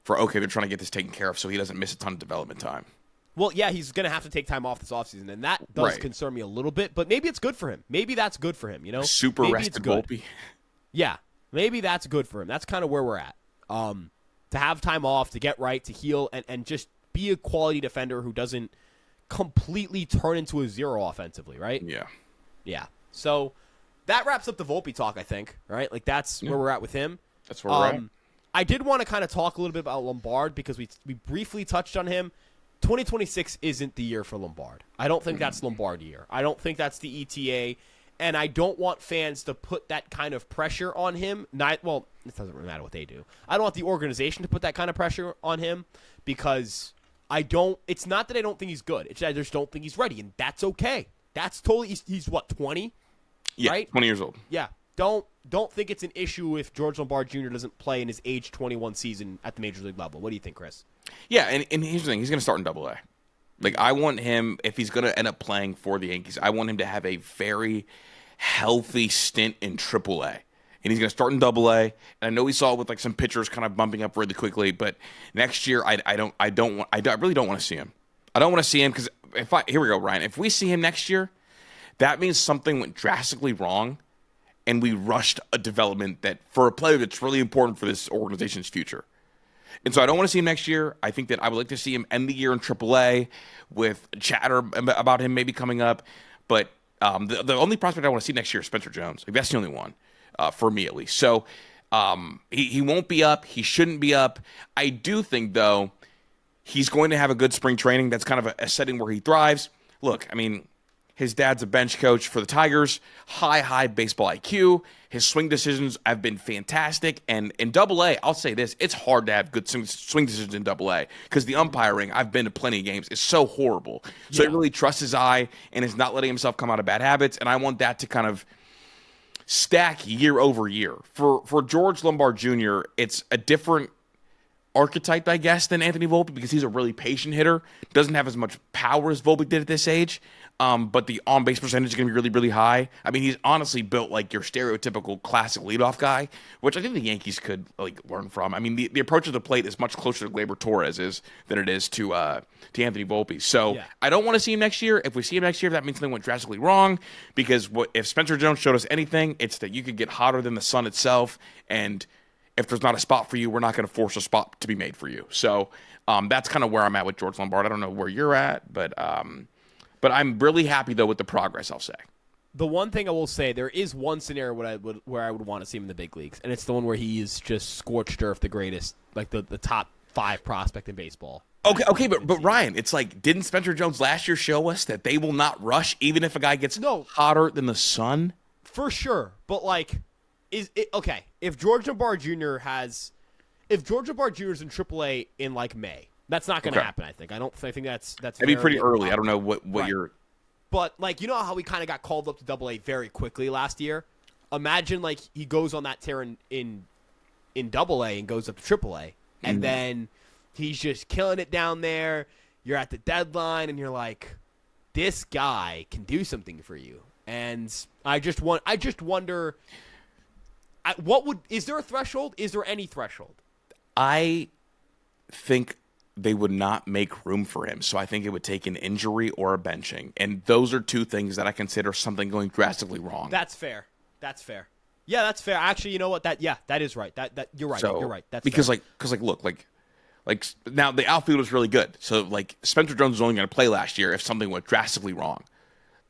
Speaker 2: for they're trying to get this taken care of so he doesn't miss a ton of development time.
Speaker 1: Well, yeah, he's going to have to take time off this offseason, and that does concern me a little bit, but maybe it's good for him. Maybe that's good for him, you know?
Speaker 2: Super
Speaker 1: maybe
Speaker 2: rested Volpe.
Speaker 1: Yeah, maybe that's good for him. That's kind of where we're at. To have time off, to get right, to heal, and just be a quality defender who doesn't completely turn into a zero offensively, right?
Speaker 2: Yeah.
Speaker 1: Yeah. So that wraps up the Volpe talk, I think, right? Like that's where we're at with him.
Speaker 2: That's where we're at.
Speaker 1: I did want to kind of talk a little bit about Lombard because we briefly touched on him. 2026 isn't the year for Lombard. I don't think that's Lombard year. I don't think that's the ETA, and I don't want fans to put that kind of pressure on him. Well, it doesn't really matter what they do. I don't want the organization to put that kind of pressure on him because it's not that I don't think he's good. It's that I just don't think he's ready, and that's okay. That's totally, he's what, 20?
Speaker 2: Yeah,
Speaker 1: right?
Speaker 2: 20 years old.
Speaker 1: Yeah. Don't think it's an issue if George Lombard Jr. doesn't play in his age 21 season at the major league level. What do you think, Chris?
Speaker 2: Yeah, and here's the thing. He's going to start in AA. Like, I want him, if he's going to end up playing for the Yankees, I want him to have a very healthy stint in AAA. And he's going to start in AA. And I know we saw it with, like, some pitchers kind of bumping up really quickly. But next year, I really don't want to see him. I don't want to see him because here we go, Ryan. If we see him next year, that means something went drastically wrong. And we rushed a development that for a player that's really important for this organization's future. And so I don't want to see him next year. I think that I would like to see him end the year in AAA with chatter about him maybe coming up. But the only prospect I want to see next year is Spencer Jones. Like, that's the only one, for me at least. So he won't be up. He shouldn't be up. I do think, though, he's going to have a good spring training. That's kind of a setting where he thrives. Look, I mean, his dad's a bench coach for the Tigers, high baseball IQ. His swing decisions have been fantastic. And in AA, I'll say this, it's hard to have good swing decisions in AA because the umpiring, I've been to plenty of games, is so horrible. So he really trusts his eye and is not letting himself come out of bad habits. And I want that to kind of stack year over year. For George Lombard Jr., it's a different archetype, I guess, than Anthony Volpe because he's a really patient hitter. Doesn't have as much power as Volpe did at this age. But the on-base percentage is going to be really, really high. I mean, he's honestly built like your stereotypical classic leadoff guy, which I think the Yankees could like learn from. I mean, the approach to the plate is much closer to Gleyber Torres than it is to Anthony Volpe. So I don't want to see him next year. If we see him next year, that means something went drastically wrong. Because if Spencer Jones showed us anything, it's that you could get hotter than the sun itself. And if there's not a spot for you, we're not going to force a spot to be made for you. So that's kind of where I'm at with George Lombard. I don't know where you're at, but I'm really happy, though, with the progress, I'll say.
Speaker 1: The one thing I will say, there is one scenario where I would want to see him in the big leagues, and it's the one where he is just scorched earth, the greatest, like the top 5 prospect in baseball.
Speaker 2: Okay, but Ryan, it's like, didn't Spencer Jones last year show us that they will not rush even if a guy gets hotter than the sun?
Speaker 1: For sure, but like, if George Lombard Jr. is in AAA in like May. That's not going to happen, I think. I think that's
Speaker 2: it'd be pretty early. I don't know what you're.
Speaker 1: But like, you know how he kind of got called up to AA very quickly last year? Imagine like he goes on that tear in AA and goes up to AAA, and then he's just killing it down there. You're at the deadline, and you're like, this guy can do something for you. And I just wonder, is there a threshold? Is there any threshold?
Speaker 2: I think they would not make room for him. So I think it would take an injury or a benching. And those are two things that I consider something going drastically wrong.
Speaker 1: That's fair. Yeah, that's fair. Actually, you know what? That is right. That you're right. You're right. That's
Speaker 2: because
Speaker 1: fair.
Speaker 2: look, now the outfield was really good. So like Spencer Jones was only going to play last year if something went drastically wrong.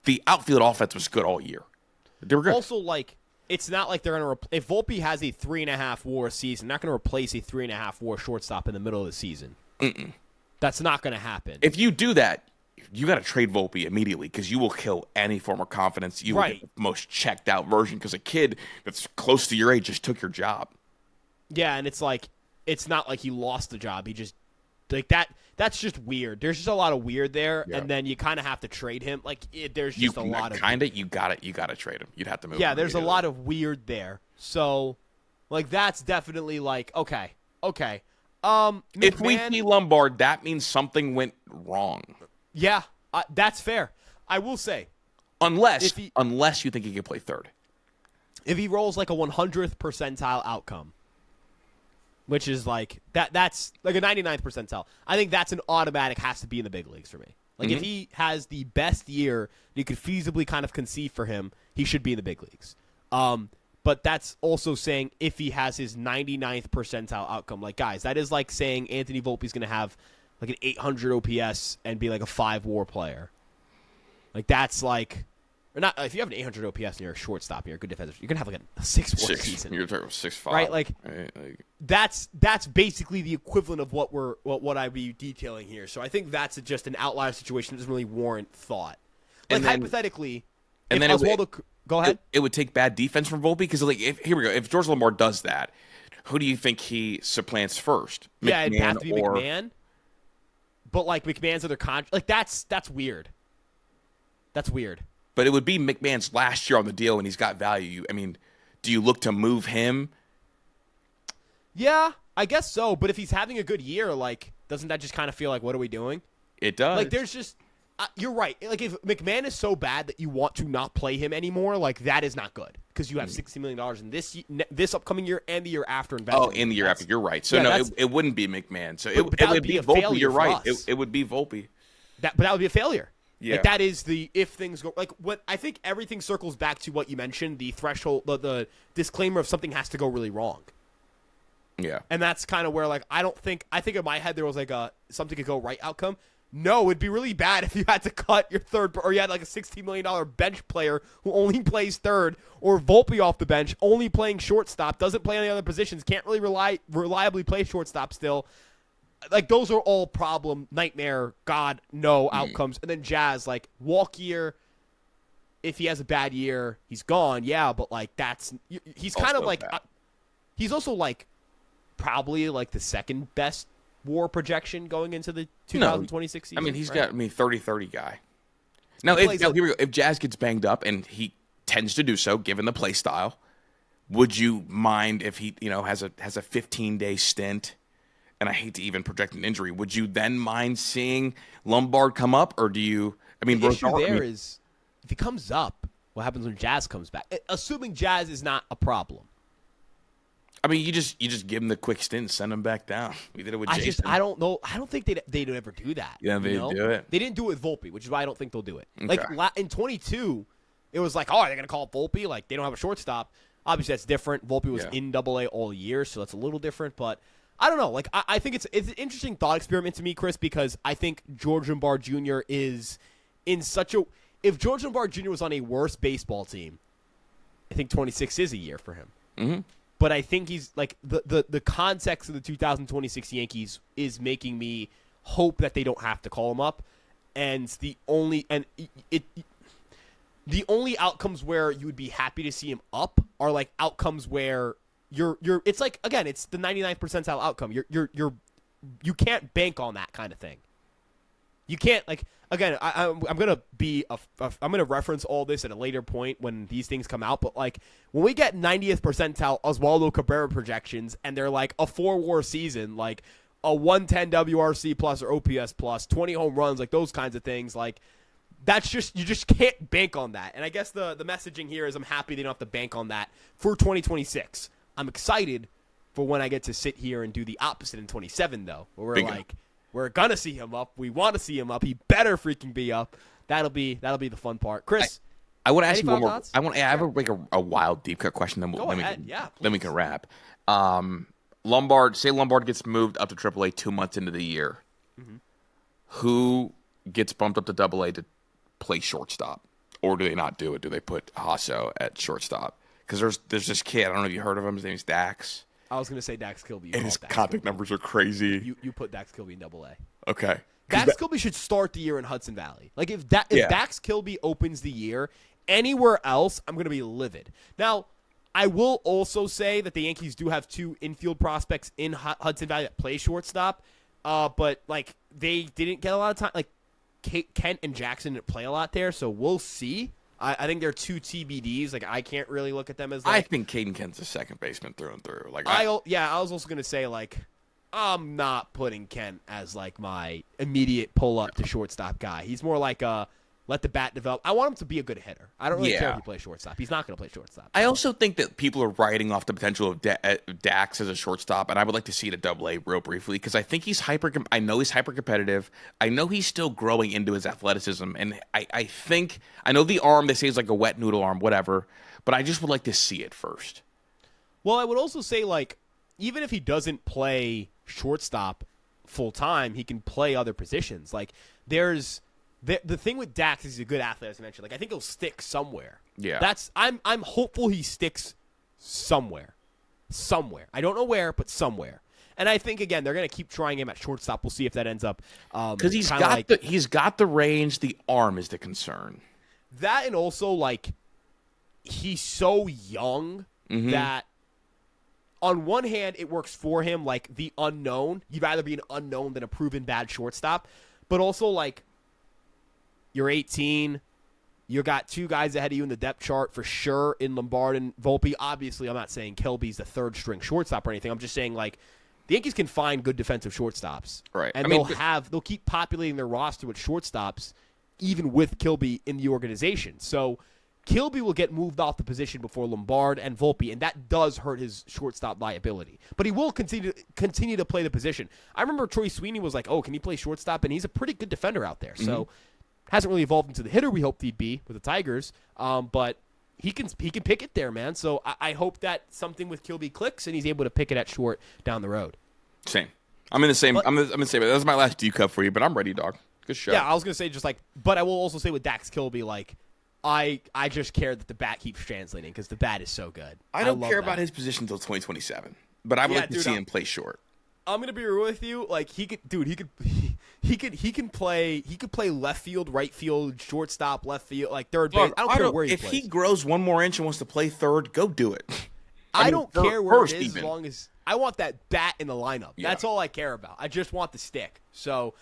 Speaker 2: The outfield offense was good all year. They were good.
Speaker 1: Also, like, it's not like they're going to if Volpe has a 3.5 WAR season, not going to replace a 3.5 WAR shortstop in the middle of the season. That's not going to happen.
Speaker 2: If you do that, you got to trade Volpe immediately because you will kill any form of confidence. You will get the most checked out version because a kid that's close to your age just took your job.
Speaker 1: Yeah, and it's like it's not like he lost the job. He just like that. That's just weird. There's just a lot of weird there, and then you kind of have to trade him. Like there's just a lot of
Speaker 2: you got to trade him. You'd have to move.
Speaker 1: Yeah,
Speaker 2: him
Speaker 1: there's a lot of weird there. So, like that's definitely like okay.
Speaker 2: If we see Lombard, that means something went wrong.
Speaker 1: Yeah, that's fair. I will say,
Speaker 2: unless you think he can play third.
Speaker 1: If he rolls like a 100th percentile outcome, which is like that's like a 99th percentile. I think that's an automatic has to be in the big leagues for me. Like if he has the best year you could feasibly kind of conceive for him, he should be in the big leagues. But that's also saying if he has his 99th percentile outcome. Like guys, that is like saying Anthony Volpe's going to have like an 800 OPS and be like a 5 WAR player. Like that's like or not if you have an 800 OPS and you're a shortstop, you're a good defender. You're gonna have like a 6 WAR season.
Speaker 2: You're talking 6.5,
Speaker 1: right? Like that's basically the equivalent of what I'd be detailing here. So I think that's just an outlier situation that doesn't really warrant thought. Like hypothetically,
Speaker 2: and then
Speaker 1: Oswaldo, go ahead.
Speaker 2: It would take bad defense from Volpe because like here we go. If George Lombard does that, who do you think he supplants first?
Speaker 1: Yeah, it'd have to be McMahon. But like McMahon's other contract, like that's weird. That's weird.
Speaker 2: But it would be McMahon's last year on the deal, and he's got value. I mean, do you look to move him?
Speaker 1: Yeah, I guess so. But if he's having a good year, like, doesn't that just kind of feel like, what are we doing?
Speaker 2: It does.
Speaker 1: Like, there's just, you're right. Like, if McMahon is so bad that you want to not play him anymore, like, that is not good. Because you have $60 million in this upcking year and the year after investing.
Speaker 2: Oh, in the year after. You're right. So, no, it wouldn't be McMahon. So, it would be Volpe. You're right. It would be Volpe.
Speaker 1: But that would be a failure.
Speaker 2: Yeah.
Speaker 1: Like that is the if things go like what I think everything circles back to what you mentioned, the threshold, the disclaimer of something has to go really wrong.
Speaker 2: Yeah.
Speaker 1: And that's kind of where like I think in my head there was like a something could go right outcome. No, it'd be really bad if you had to cut your third or you had like a $16 million bench player who only plays third or Volpe off the bench, only playing shortstop, doesn't play any other positions, can't really reliably play shortstop still. Like, those are all nightmare, God, no outcomes. And then Jazz, like, walk year, if he has a bad year, he's gone. Yeah, but, like, he's kind of like, he's also, like, probably, like, the second best WAR projection going into the 2026 season.
Speaker 2: I mean, he's got 30-30 guy. Now, here we go. If Jazz gets banged up, and he tends to do so, given the play style, would you mind if he, has a 15-day stint? And I hate to even project an injury. Would you then mind seeing Lombard come up, or do you? I mean,
Speaker 1: the issue there is if he comes up, what happens when Jazz comes back? Assuming Jazz is not a problem.
Speaker 2: I mean, you just give him the quick stint, and send him back down. We did it with Jason.
Speaker 1: I don't know. I don't think they'd ever do that.
Speaker 2: Yeah, they do it.
Speaker 1: They didn't do it with Volpe, which is why I don't think they'll do it.
Speaker 2: Okay.
Speaker 1: Like in 22, it was like, oh, they're gonna call it Volpe. Like they don't have a shortstop. Obviously, that's different. Volpe was in AA all year, so that's a little different, but. I don't know. Like I think it's an interesting thought experiment to me, Chris, because I think George Lombard Jr. is in such a. If George Lombard Jr. was on a worse baseball team, I think 26 is a year for him.
Speaker 2: Mm-hmm.
Speaker 1: But I think he's like the context of the 2026 Yankees is making me hope that they don't have to call him up, and the only outcomes where you would be happy to see him up are like outcomes where. You're it's like again it's the 99th percentile outcome. You can't bank on that kind of thing. You can't like again I'm gonna reference all this at a later point when these things come out. But like when we get 90th percentile Oswaldo Cabrera projections and they're like a 4 WAR season, like a 110 WRC plus or OPS plus, 20 home runs, like those kinds of things, like. That's just you just can't bank on that. And I guess the messaging here is I'm happy they don't have to bank on that for 2026. I'm excited for when I get to sit here and do the opposite in 27, though. Where we're we're going to see him up. We want to see him up. He better freaking be up. That'll be the fun part. Chris,
Speaker 2: I want to ask you one more.
Speaker 1: Thoughts?
Speaker 2: I have a wild deep cut question. Then we can wrap. Lombard gets moved up to AAA 2 months into the year. Mm-hmm. Who gets bumped up to AA to play shortstop? Or do they not do it? Do they put Hasso at shortstop? because there's this kid. I don't know if you heard of him. His name's Dax.
Speaker 1: I was going to say Dax Kilby.
Speaker 2: And his contact numbers are crazy.
Speaker 1: You put Dax Kilby in Double A.
Speaker 2: Okay.
Speaker 1: Dax Kilby should start the year in Hudson Valley. Like, if Dax Kilby opens the year anywhere else, I'm going to be livid. Now, I will also say that the Yankees do have 2 infield prospects in Hudson Valley that play shortstop, but, like, they didn't get a lot of time. Like, Kent and Jackson didn't play a lot there, so we'll see. I think they're 2 TBDs. Like, I can't really look at them as, like...
Speaker 2: I think Caden Kent's a second baseman through and through. Like,
Speaker 1: I was also going to say, like, I'm not putting Kent as, like, my immediate pull-up to shortstop guy. He's more like a let the bat develop. I want him to be a good hitter. I don't really care if he plays shortstop. He's not going to play shortstop.
Speaker 2: I also think that people are writing off the potential of Dax as a shortstop, and I would like to see it at Double A real briefly because I think he's I know he's hyper competitive. I know he's still growing into his athleticism, and I know the arm they say is like a wet noodle arm, whatever, but I just would like to see it first.
Speaker 1: Well, I would also say, like, even if he doesn't play shortstop full time, he can play other positions. Like, there's the thing with Dax is he's a good athlete, as I mentioned. Like, I think he'll stick somewhere.
Speaker 2: Yeah.
Speaker 1: I'm hopeful he sticks somewhere. I don't know where, but somewhere. And I think, again, they're going to keep trying him at shortstop. We'll see if that ends up.
Speaker 2: Because he's got the range. The arm is the concern.
Speaker 1: That, and also, like, he's so young that on one hand, it works for him, like, the unknown. You'd rather be an unknown than a proven bad shortstop. But also, like, you're 18. You got 2 guys ahead of you in the depth chart for sure in Lombard and Volpe. Obviously, I'm not saying Kilby's the 3rd-string shortstop or anything. I'm just saying, like, the Yankees can find good defensive shortstops.
Speaker 2: Right.
Speaker 1: And they'll keep populating their roster with shortstops even with Kilby in the organization. So Kilby will get moved off the position before Lombard and Volpe, and that does hurt his shortstop liability. But he will continue to play the position. I remember Troy Sweeney was like, oh, can he play shortstop? And he's a pretty good defender out there. So hasn't really evolved into the hitter we hoped he'd be with the Tigers, but he can pick it there, man. So I hope that something with Kilby clicks and he's able to pick it at short down the road.
Speaker 2: Same. I'm in the same. I'm in the same. That's my last D cup for you, but I'm ready, dog. Good show.
Speaker 1: Yeah, I was gonna say just like, but I will also say with Dax Kilby, like, I just care that the bat keeps translating because the bat is so good.
Speaker 2: I don't care about his position until 2027, but I would like to see him play short.
Speaker 1: I'm gonna be real with you. Like, he can play left field, right field, shortstop, left field, like third base. I don't care where he plays.
Speaker 2: If he grows 1 more inch and wants to play third, go do it.
Speaker 1: I don't care where it is as long as I want that bat in the lineup.
Speaker 2: Yeah.
Speaker 1: That's all I care about. I just want the stick. So,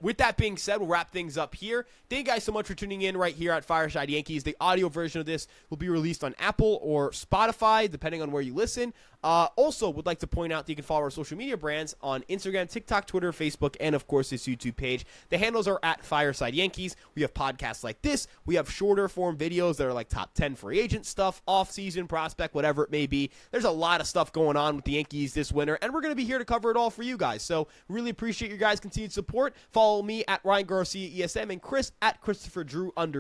Speaker 1: with that being said, we'll wrap things up here. Thank you guys so much for tuning in right here at Fireside Yankees. The audio version of this will be released on Apple or Spotify, depending on where you listen. Also, would like to point out that you can follow our social media brands on Instagram, TikTok, Twitter, Facebook, and, of course, this YouTube page. The handles are at Fireside Yankees. We have podcasts like this. We have shorter form videos that are like top 10 free agent stuff, off-season prospect, whatever it may be. There's a lot of stuff going on with the Yankees this winter, and we're going to be here to cover it all for you guys. So, really appreciate your guys' continued support. Follow me at Ryan Garcia ESM and Chris at Christopher Drew _. And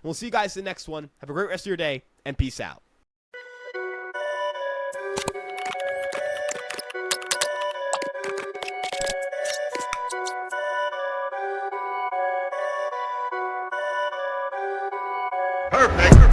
Speaker 1: we'll see you guys in the next one. Have a great rest of your day, and peace out.
Speaker 3: Perfect.